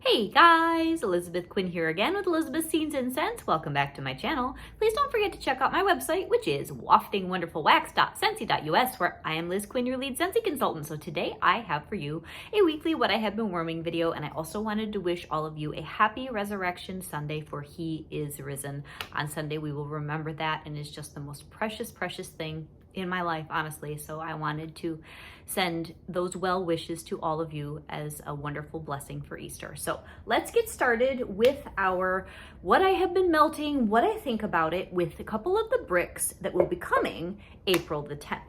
Hey guys, Elizabeth Quinn here again with Elizabeth's Scenes and Scents. Welcome back to my channel. Please don't forget to check out my website, which is waftingwonderfulwax.scentsy.us, where I am Liz Quinn, your lead Scentsy consultant. So today I have for you a weekly What I Have Been Warming video, and I also wanted to wish all of you a happy Resurrection Sunday, for He is risen. On Sunday we will remember that, and it's just the most precious, precious thing in my life, honestly. So I wanted to send those well wishes to all of you as a wonderful blessing for Easter. So let's get started with our what I have been melting, what I think about it, with a couple of the bricks that will be coming April the 10th.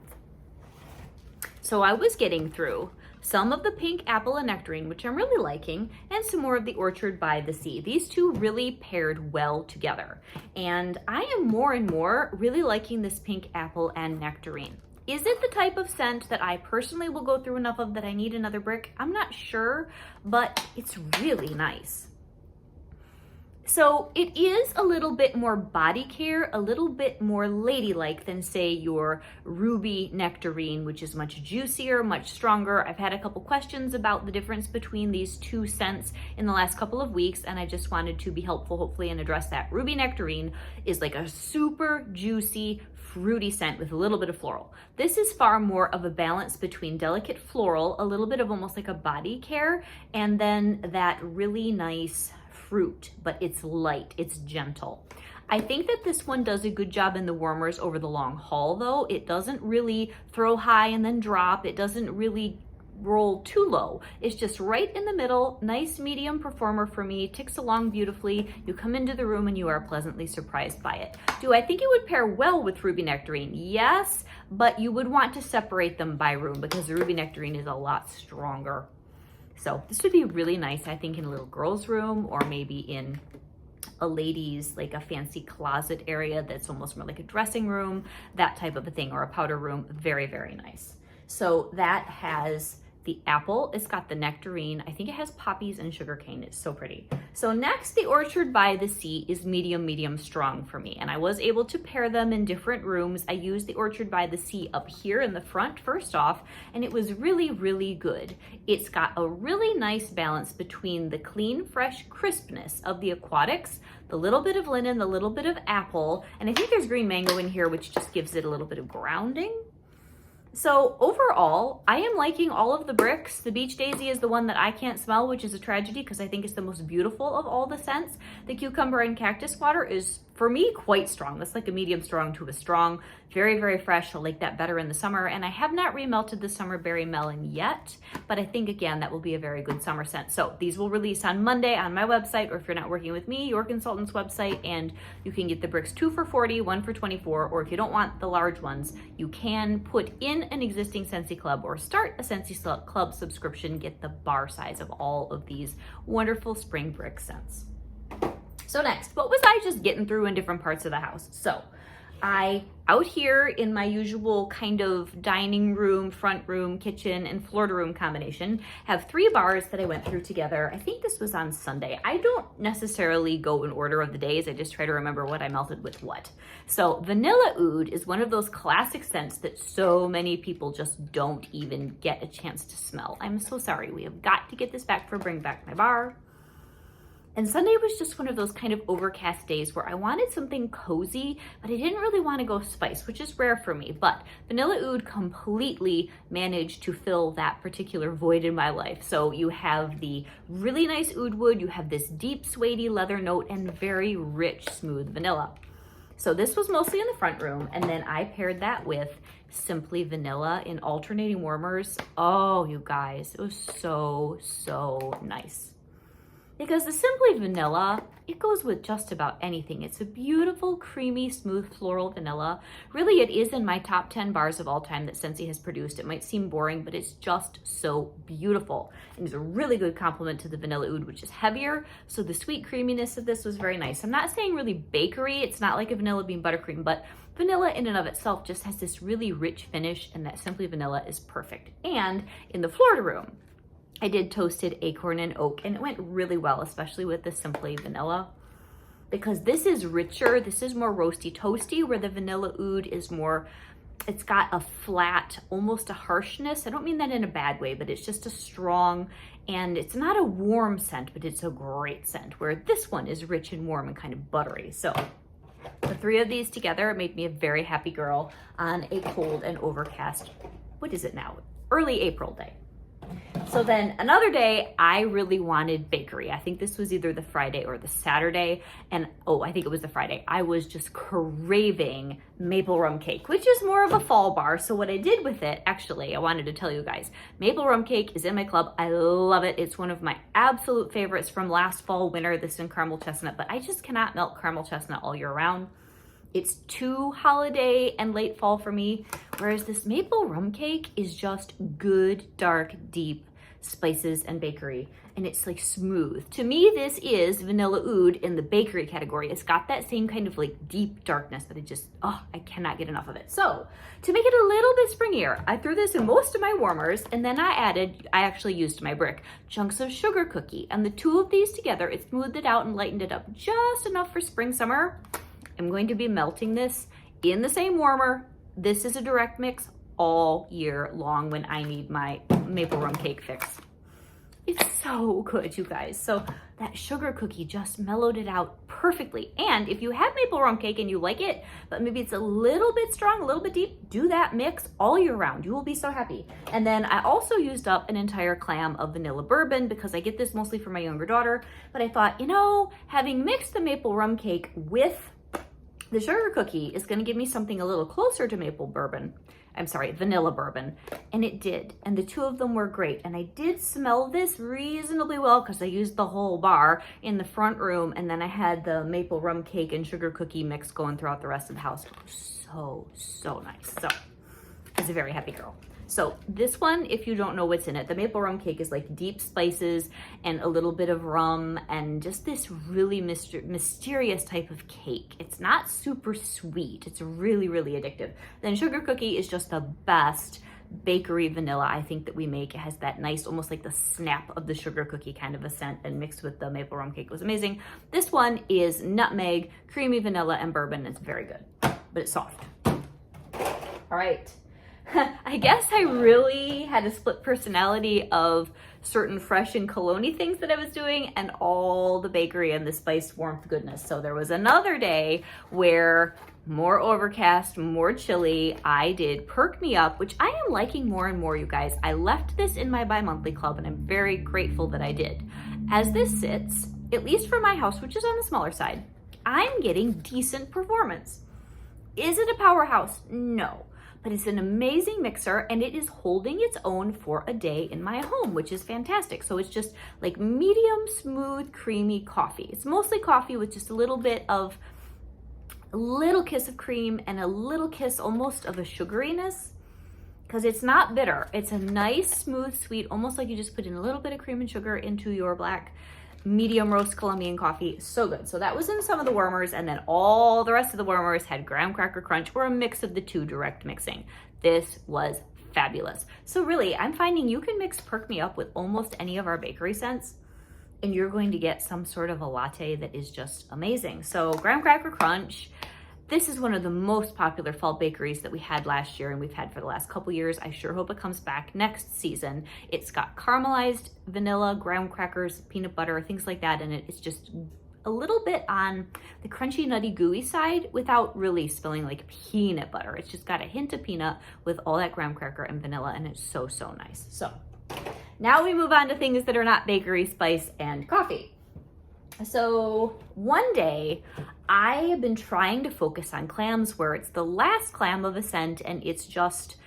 So I was getting through some of the pink apple and nectarine, which I'm really liking, and some more of the Orchard by the Sea. These two really paired well together. And I am more and more really liking this pink apple and nectarine. Is it the type of scent that I personally will go through enough of that I need another brick? I'm not sure, but it's really nice. So it is a little bit more body care, a little bit more ladylike than, say, your ruby nectarine, which is much juicier, much stronger. I've had a couple questions about the difference between these two scents in the last couple of weeks, and I just wanted to be helpful, hopefully, and address that. Ruby nectarine is like a super juicy, fruity scent with a little bit of floral. This is far more of a balance between delicate floral, a little bit of almost like a body care, and then that really nice fruit, but it's light, it's gentle. I think that this one does a good job in the warmers over the long haul, though. It doesn't really throw high and then drop. It doesn't really roll too low. It's just right in the middle, nice medium performer for me, ticks along beautifully. You come into the room and you are pleasantly surprised by it. Do I think it would pair well with ruby nectarine? Yes, but you would want to separate them by room because the ruby nectarine is a lot stronger. So this would be really nice, I think, in a little girl's room, or maybe in a lady's, like a fancy closet area that's almost more like a dressing room, that type of a thing, or a powder room. Very, very nice. So that has the apple, it's got the nectarine, I think it has poppies and sugarcane. It's so pretty. So next, the Orchard by the Sea is medium strong for me, and I was able to pair them in different rooms. I used the Orchard by the Sea up here in the front first off, and it was really, really good. It's got a really nice balance between the clean, fresh crispness of the aquatics, the little bit of linen, the little bit of apple, and I think there's green mango in here, which just gives it a little bit of grounding. So overall, I am liking all of the bricks. The Beach Daisy is the one that I can't smell, which is a tragedy because I think it's the most beautiful of all the scents. The Cucumber and Cactus Water is, for me, quite strong. That's like a medium strong to a strong. Very, very fresh. I like that better in the summer. And I have not remelted the Summer Berry Melon yet, but I think, again, that will be a very good summer scent. So these will release on Monday on my website, or if you're not working with me, your consultant's website, and you can get the bricks 2 for $40, 1 for $24, or if you don't want the large ones, you can put in an existing Scentsy Club or start a Scentsy Club subscription, get the bar size of all of these wonderful spring brick scents. So next, what was I just getting through in different parts of the house? So I, out here in my usual kind of dining room, front room, kitchen, and Florida room combination, have 3 bars that I went through together. I think this was on Sunday. I don't necessarily go in order of the days. I just try to remember what I melted with what. So Vanilla Oud is one of those classic scents that so many people just don't even get a chance to smell. I'm so sorry. We have got to get this back for Bring Back My Bar. And Sunday was just one of those kind of overcast days where I wanted something cozy, but I didn't really want to go spice, which is rare for me. But Vanilla Oud completely managed to fill that particular void in my life. So you have the really nice oud wood, you have this deep suede leather note, and very rich, smooth vanilla. So this was mostly in the front room, and then I paired that with Simply Vanilla in alternating warmers. Oh, you guys, it was so, so nice. Because the Simply Vanilla, it goes with just about anything. It's a beautiful, creamy, smooth floral vanilla. Really, it is in my top 10 bars of all time that Scentsy has produced. It might seem boring, but it's just so beautiful. And it's a really good complement to the Vanilla Oud, which is heavier. So the sweet creaminess of this was very nice. I'm not saying really bakery. It's not like a vanilla bean buttercream, but vanilla in and of itself just has this really rich finish, and that Simply Vanilla is perfect. And in the Florida room, I did Toasted Acorn and Oak, and it went really well, especially with the Simply Vanilla, because this is richer, this is more roasty toasty, where the Vanilla Oud is more It's got a flat, almost a harshness. I don't mean that in a bad way, but it's just a strong, and it's not a warm scent, but it's a great scent, where this one is rich and warm and kind of buttery. So the three of these together made me a very happy girl on a cold and overcast, what is it now? Early April day. So then another day, I really wanted bakery. I think this was either the Friday or the Saturday. And oh, I think it was the Friday. I was just craving maple rum cake, which is more of a fall bar. So what I did with it, actually, I wanted to tell you guys, maple rum cake is in my club. I love it. It's one of my absolute favorites from last fall, winter, this and caramel chestnut, but I just cannot melt caramel chestnut all year round. It's too holiday and late fall for me, whereas this maple rum cake is just good, dark, deep spices and bakery, and it's like smooth. To me, this is vanilla oud in the bakery category. It's got that same kind of like deep darkness that I cannot get enough of it. So to make it a little bit springier, I threw this in most of my warmers, and then I actually used my brick, chunks of sugar cookie, and the two of these together, it smoothed it out and lightened it up just enough for spring, summer. I'm going to be melting this in the same warmer. This is a direct mix all year long when I need my maple rum cake fix. It's so good, you guys. So that sugar cookie just mellowed it out perfectly. And if you have maple rum cake and you like it, but maybe it's a little bit strong, a little bit deep, do that mix all year round. You will be so happy. And then I also used up an entire clam of vanilla bourbon because I get this mostly for my younger daughter. But I thought, having mixed the maple rum cake with the sugar cookie is going to give me something a little closer to vanilla bourbon. And it did. And the two of them were great. And I did smell this reasonably well because I used the whole bar in the front room. And then I had the maple rum cake and sugar cookie mix going throughout the rest of the house. It was so nice. So I was a very happy girl. So this one, if you don't know what's in it, the maple rum cake is like deep spices and a little bit of rum and just this really mysterious type of cake. It's not super sweet. It's really, really addictive. Then sugar cookie is just the best bakery vanilla I think that we make. It has that nice, almost like the snap of the sugar cookie kind of a scent, and mixed with the maple rum cake was amazing. This one is nutmeg, creamy vanilla, and bourbon. It's very good, but it's soft. All right. I guess I really had a split personality of certain fresh and cologne-y things that I was doing and all the bakery and the spiced warmth goodness. So there was another day where more overcast, more chilly, I did Perk Me Up, which I am liking more and more, you guys. I left this in my bi-monthly club and I'm very grateful that I did. As this sits, at least for my house, which is on the smaller side, I'm getting decent performance. Is it a powerhouse? No. But it's an amazing mixer and it is holding its own for a day in my home, which is fantastic. So it's just like medium, smooth, creamy coffee. It's mostly coffee with just a little kiss of cream and a little kiss almost of a sugariness, because it's not bitter. It's a nice, smooth, sweet, almost like you just put in a little bit of cream and sugar into your black medium roast Colombian coffee. So good. So that was in some of the warmers, and then all the rest of the warmers had graham cracker crunch or a mix of the two, direct mixing. This was fabulous. So really, I'm finding you can mix Perk Me Up with almost any of our bakery scents and you're going to get some sort of a latte that is just amazing. So graham cracker crunch. This is one of the most popular fall bakeries that we had last year and we've had for the last couple years. I sure hope it comes back next season. It's got caramelized vanilla, graham crackers, peanut butter, things like that in it. It's just a little bit on the crunchy, nutty, gooey side without really spilling like peanut butter. It's just got a hint of peanut with all that graham cracker and vanilla, and it's so nice. So now we move on to things that are not bakery, spice, and coffee. So one day I have been trying to focus on clams where it's the last clam of a scent and it's just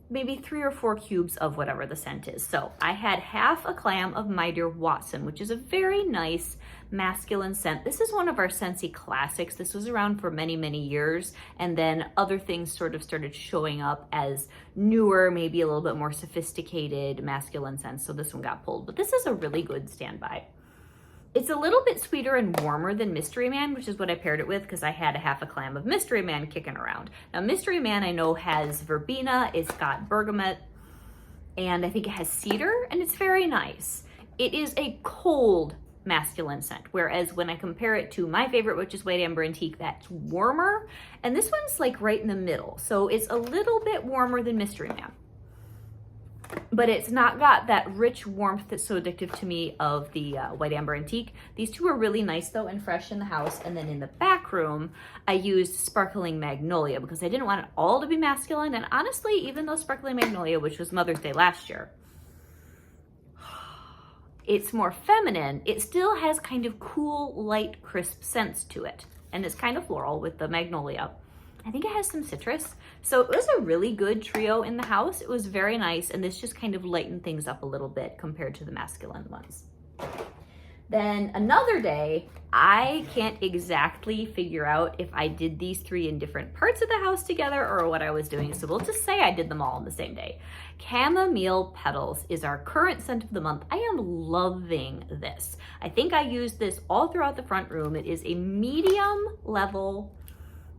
maybe 3 or 4 cubes of whatever the scent is. So I had half a clam of My Dear Watson, which is a very nice masculine scent. This is one of our Scentsy classics. This was around for many, many years. And then other things sort of started showing up as newer, maybe a little bit more sophisticated masculine scents. So this one got pulled, but this is a really good standby. It's a little bit sweeter and warmer than Mystery Man, which is what I paired it with because I had a half a clam of Mystery Man kicking around. Now, Mystery Man I know has verbena, it's got bergamot, and I think it has cedar, and it's very nice. It is a cold masculine scent. Whereas when I compare it to my favorite, which is White Amber Antique, that's warmer. And this one's like right in the middle. So it's a little bit warmer than Mystery Man. But it's not got that rich warmth that's so addictive to me of the White Amber Antique. These two are really nice though and fresh in the house. And then in the back room, I used Sparkling Magnolia because I didn't want it all to be masculine. And honestly, even though Sparkling Magnolia, which was Mother's Day last year, it's more feminine, it still has kind of cool, light, crisp scents to it. And it's kind of floral with the magnolia. I think it has some citrus. So it was a really good trio in the house. It was very nice. And this just kind of lightened things up a little bit compared to the masculine ones. Then another day, I can't exactly figure out if I did these three in different parts of the house together or what I was doing. So we'll just say I did them all on the same day. Chamomile Petals is our current scent of the month. I am loving this. I think I used this all throughout the front room. It is a medium level,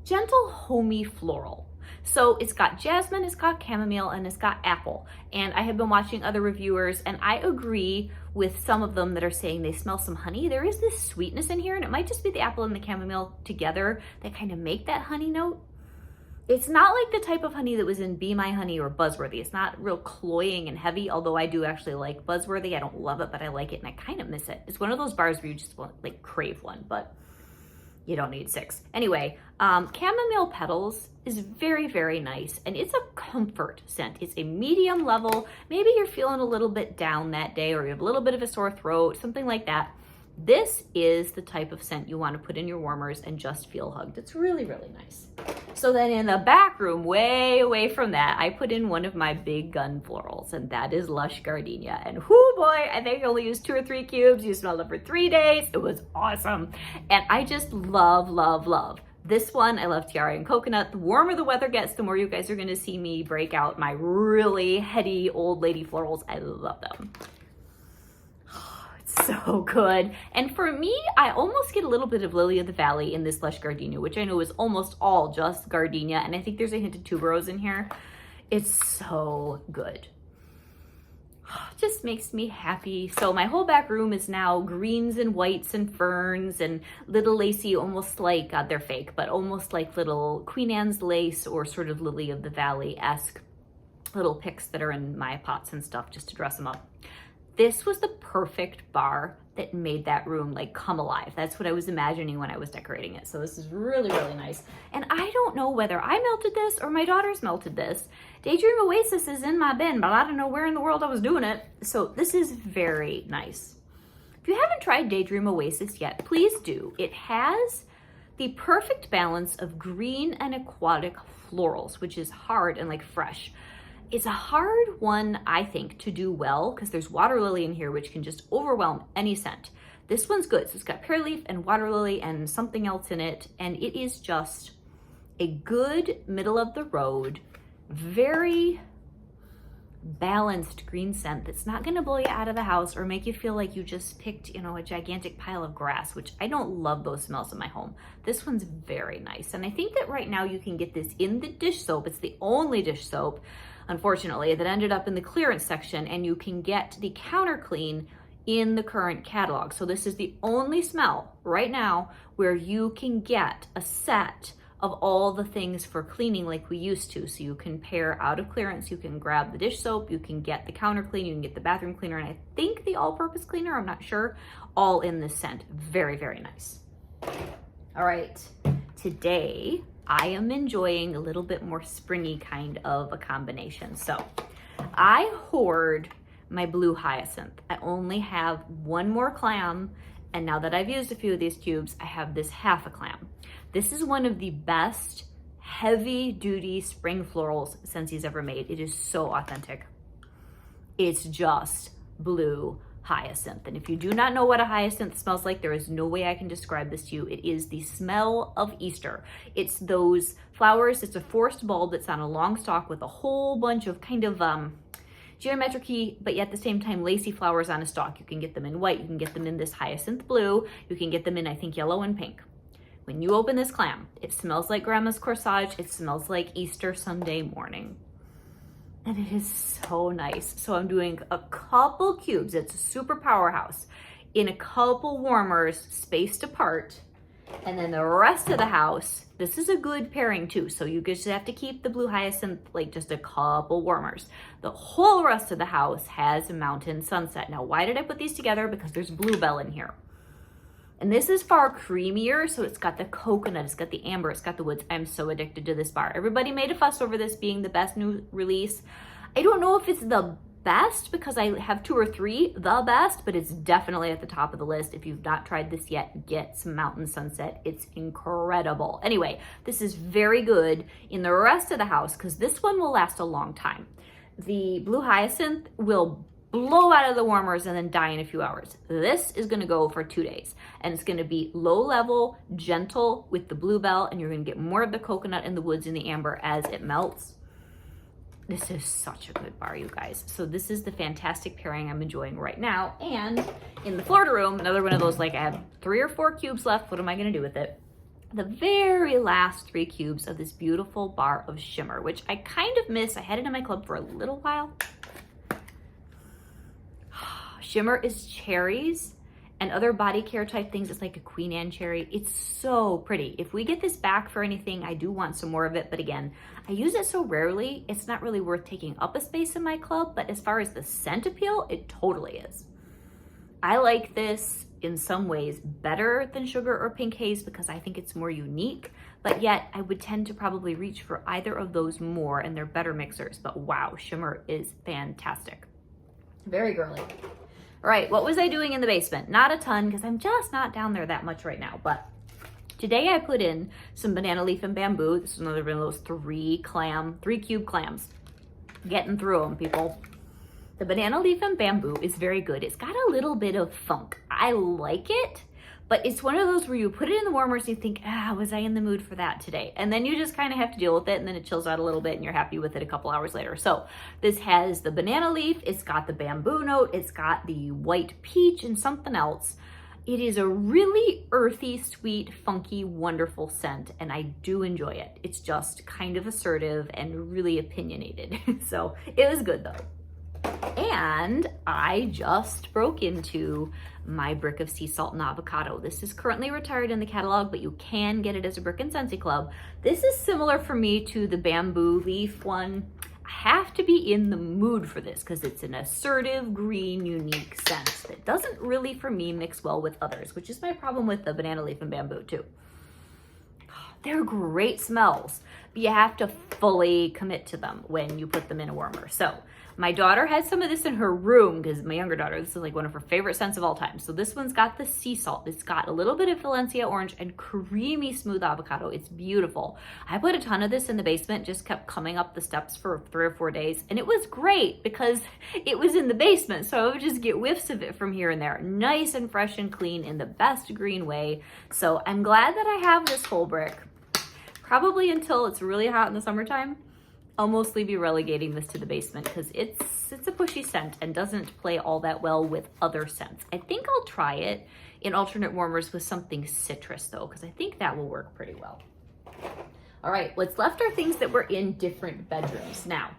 gentle, homey floral. So it's got jasmine, it's got chamomile, and it's got apple. And I have been watching other reviewers, and I agree with some of them that are saying they smell some honey. There is this sweetness in here, and it might just be the apple and the chamomile together that kind of make that honey note. It's not like the type of honey that was in Be My Honey or Buzzworthy. It's not real cloying and heavy, although I do actually like Buzzworthy. I don't love it, but I like it, and I kind of miss it. It's one of those bars where you just want, like, crave one, but you don't need 6. Anyway, Chamomile Petals is very, very nice, and it's a comfort scent. It's a medium level. Maybe you're feeling a little bit down that day, or you have a little bit of a sore throat, something like that. This is the type of scent you want to put in your warmers and just feel hugged. It's really, really nice. So then in the back room, way away from that, I put in one of my big gun florals, and that is Lush Gardenia. And whoo boy, I think I only used 2 or 3 cubes. You smelled it for 3 days. It was awesome. And I just love, love, love this one. I love Tiara and Coconut. The warmer the weather gets, the more you guys are going to see me break out my really heady old lady florals. I love them. So good. And for me, I almost get a little bit of Lily of the Valley in this Lush Gardenia, which I know is almost all just gardenia. And I think there's a hint of tuberose in here. It's so good. Just makes me happy. So my whole back room is now greens and whites and ferns and little lacy, almost like, they're fake, but almost like little Queen Anne's lace or sort of Lily of the Valley-esque little picks that are in my pots and stuff just to dress them up. This was the perfect bar that made that room like come alive. That's what I was imagining when I was decorating it. So this is really, really nice. And I don't know whether I melted this or my daughters melted this. Daydream Oasis is in my bin, but I don't know where in the world I was doing it. So this is very nice. If you haven't tried Daydream Oasis yet, please do. It has the perfect balance of green and aquatic florals, which is hard and like fresh. It's a hard one, I think, to do well because there's water lily in here, which can just overwhelm any scent. This one's good. So it's got pear leaf and water lily and something else in it. And it is just a good middle of the road, very balanced green scent that's not going to blow you out of the house or make you feel like you just picked, you know, a gigantic pile of grass, which I don't love those smells in my home. This one's very nice. And I think that right now you can get this in the dish soap. It's the only dish soap, unfortunately, that ended up in the clearance section, and you can get the counter clean in the current catalog. So this is the only smell right now where you can get a set of all the things for cleaning like we used to. So you can pair out of clearance, you can grab the dish soap, you can get the counter clean, you can get the bathroom cleaner, and I think the all-purpose cleaner, I'm not sure, all in this scent. Very, very nice. All right, today I am enjoying a little bit more springy kind of a combination. So I hoard my blue hyacinth. I only have one more clam, and now that I've used a few of these cubes, I have this half a clam. This is one of the best heavy duty spring florals Scentsy's ever made. It is so authentic. It's just blue hyacinth. And if you do not know what a hyacinth smells like, there is no way I can describe this to you. It is the smell of Easter. It's those flowers. It's a forest bulb that's on a long stalk with a whole bunch of kind of geometric-y, but yet at the same time lacy flowers on a stalk. You can get them in white, you can get them in this hyacinth blue, you can get them in, I think, yellow and pink. When you open this clam, it smells like grandma's corsage. It smells like Easter Sunday morning. And it is so nice. So I'm doing a couple cubes. It's a super powerhouse in a couple warmers spaced apart. And then the rest of the house, this is a good pairing too. So you just have to keep the blue hyacinth like just a couple warmers. The whole rest of the house has mountain sunset. Now, why did I put these together? Because there's bluebell in here. And this is far creamier. So it's got the coconut, it's got the amber, it's got the woods. I'm so addicted to this bar. Everybody made a fuss over this being the best new release. I don't know if it's the best because I have 2 or 3 the best, but it's definitely at the top of the list. If you've not tried this yet, get some mountain sunset. It's incredible. Anyway, this is very good in the rest of the house because this one will last a long time. The blue hyacinth will blow out of the warmers and then die in a few hours. This is going to go for 2 days, and it's going to be low level, gentle with the bluebell, and you're going to get more of the coconut and the woods and the amber as it melts. This is such a good bar, you guys. So this is the fantastic pairing I'm enjoying right now. And in the Florida room, another one of those, like I have 3 or 4 cubes left. What am I gonna do with it? The very last 3 cubes of this beautiful bar of Shimmer, which I kind of miss. I had it in my club for a little while. Shimmer is cherries and other body care type things. It's like a Queen Anne cherry. It's so pretty. If we get this back for anything, I do want some more of it. But again, I use it so rarely, it's not really worth taking up a space in my club. But as far as the scent appeal, it totally is. I like this in some ways better than Sugar or Pink Haze because I think it's more unique. But yet I would tend to probably reach for either of those more, and they're better mixers. But wow, Shimmer is fantastic. Very girly. All right, what was I doing in the basement? Not a ton, because I'm just not down there that much right now. But today I put in some banana leaf and bamboo. This is another one of those 3 cube clams. Getting through them, people. The banana leaf and bamboo is very good. It's got a little bit of funk. I like it, but it's one of those where you put it in the warmers and you think, was I in the mood for that today? And then you just kind of have to deal with it, and then it chills out a little bit and you're happy with it a couple hours later. So this has the banana leaf, it's got the bamboo note, it's got the white peach and something else. It is a really earthy, sweet, funky, wonderful scent, and I do enjoy it. It's just kind of assertive and really opinionated. So it was good though. And I just broke into my brick of sea salt and avocado. This is currently retired in the catalog, but you can get it as a brick and Scentsy Club. This is similar for me to the bamboo leaf one. I have to be in the mood for this because it's an assertive, green, unique scent that doesn't really, for me, mix well with others, which is my problem with the banana leaf and bamboo too. They're great smells, but you have to fully commit to them when you put them in a warmer. So my daughter had some of this in her room because my younger daughter, this is like one of her favorite scents of all time. So this one's got the sea salt. It's got a little bit of Valencia orange and creamy smooth avocado. It's beautiful. I put a ton of this in the basement, just kept coming up the steps for 3 or 4 days. And it was great because it was in the basement. So I would just get whiffs of it from here and there. Nice and fresh and clean in the best green way. So I'm glad that I have this whole brick. Probably until it's really hot in the summertime, I'll mostly be relegating this to the basement because it's a pushy scent and doesn't play all that well with other scents. I think I'll try it in alternate warmers with something citrus though, because I think that will work pretty well. All right, what's left are things that were in different bedrooms. Now,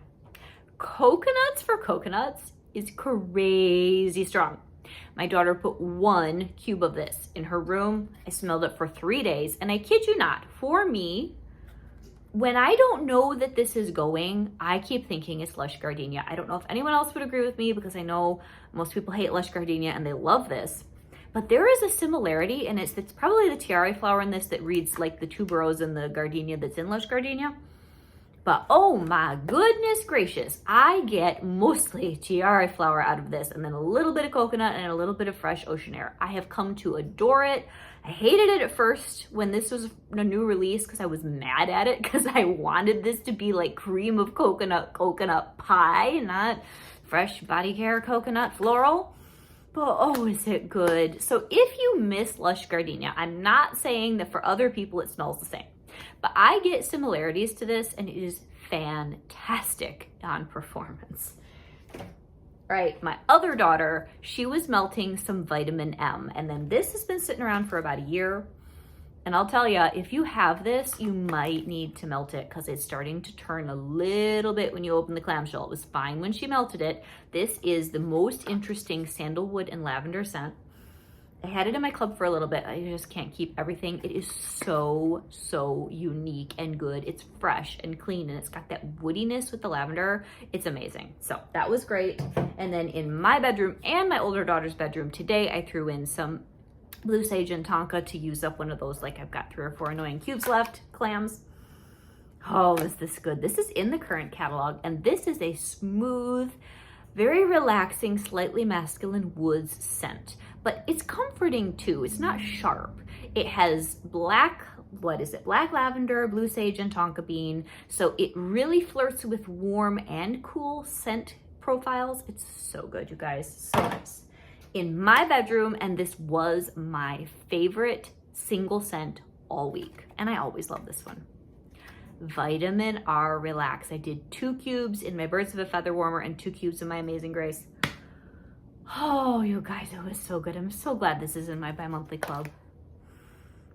coconuts for coconuts is crazy strong. My daughter put 1 cube of this in her room. I smelled it for 3 days, and I kid you not, for me, when I don't know that this is going, I keep thinking it's Lush Gardenia. I don't know if anyone else would agree with me because I know most people hate Lush Gardenia and they love this. But there is a similarity, and it's probably the tiara flower in this that reads like the tuberose and the gardenia that's in Lush Gardenia. But oh my goodness gracious, I get mostly tiara flower out of this and then a little bit of coconut and a little bit of fresh ocean air. I have come to adore it. I hated it at first when this was a new release because I was mad at it because I wanted this to be like cream of coconut pie, not fresh body care coconut floral. But oh, is it good. So if you miss Lush Gardenia, I'm not saying that for other people it smells the same. But I get similarities to this, and it is fantastic on performance. All right, my other daughter, she was melting some vitamin M, and then this has been sitting around for about a year. And I'll tell you, if you have this, you might need to melt it because it's starting to turn a little bit when you open the clamshell. It was fine when she melted it. This is the most interesting sandalwood and lavender scent. I had it in my club for a little bit. I just can't keep everything. It is so, so unique and good. It's fresh and clean, and it's got that woodiness with the lavender. It's amazing. So that was great. And then in my bedroom and my older daughter's bedroom today, I threw in some blue sage and tonka to use up one of those, like I've got 3 or 4 annoying cubes left, clams. Oh, is this good? This is in the current catalog, and this is a smooth, very relaxing, slightly masculine woods scent, but it's comforting too. It's not sharp. It has black lavender, blue sage, and tonka bean. So it really flirts with warm and cool scent profiles. It's so good, you guys, so nice. In my bedroom, and this was my favorite single scent all week, and I always love this one. Vitamin R Relax. I did 2 cubes in my Birds of a Feather warmer and 2 cubes in my Amazing Grace. Oh, you guys, it was so good. I'm so glad this is in my bi-monthly club.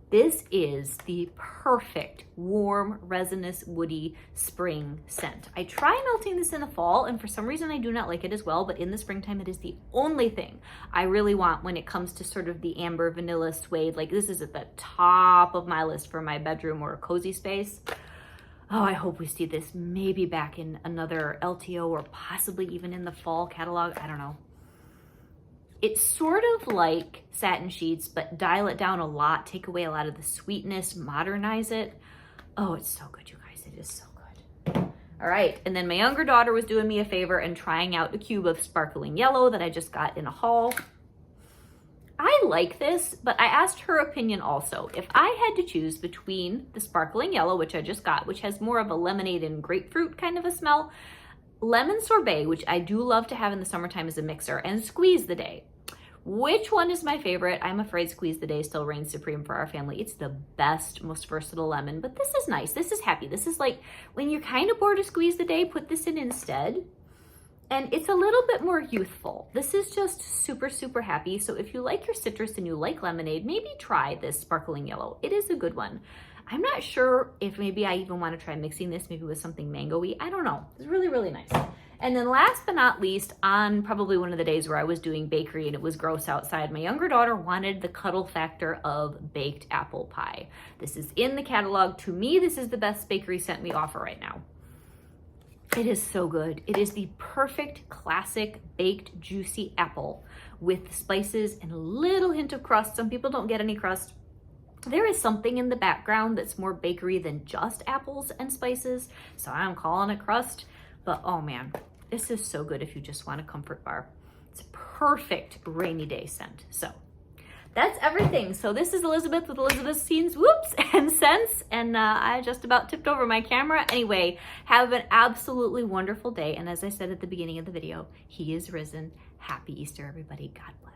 This is the perfect warm, resinous, woody spring scent. I try melting this in the fall, and for some reason I do not like it as well, but in the springtime it is the only thing I really want when it comes to sort of the amber vanilla suede. Like, this is at the top of my list for my bedroom or a cozy space. Oh, I hope we see this maybe back in another LTO or possibly even in the fall catalog. I don't know. It's sort of like satin sheets, but dial it down a lot, take away a lot of the sweetness, modernize it. Oh, it's so good, you guys. It is so good. All right. And then my younger daughter was doing me a favor and trying out a cube of sparkling yellow that I just got in a haul. I like this, but I asked her opinion also. If I had to choose between the sparkling yellow, which I just got, which has more of a lemonade and grapefruit kind of a smell, lemon sorbet, which I do love to have in the summertime as a mixer, and squeeze the day, which one is my favorite? I'm afraid squeeze the day still reigns supreme for our family. It's the best, most versatile lemon, but this is nice. This is happy. This is like when you're kind of bored of squeeze the day, put this in instead. And it's a little bit more youthful. This is just super, super happy. So if you like your citrus and you like lemonade, maybe try this sparkling yellow. It is a good one. I'm not sure if maybe I even want to try mixing this maybe with something mango-y. I don't know. It's really, really nice. And then last but not least, on probably one of the days where I was doing bakery and it was gross outside, my younger daughter wanted the cuddle factor of baked apple pie. This is in the catalog. To me, this is the best bakery scent we offer right now. It is so good. It is the perfect classic baked juicy apple with spices and a little hint of crust. Some people don't get any crust. There is something in the background that's more bakery than just apples and spices, so I'm calling it crust. But oh man, this is so good if you just want a comfort bar. It's a perfect rainy day scent. So that's everything. So this is Elizabeth with Elizabeth's Scenes, whoops, and Scents. And I just about tipped over my camera. Anyway, have an absolutely wonderful day. And as I said at the beginning of the video, he is risen. Happy Easter, everybody. God bless.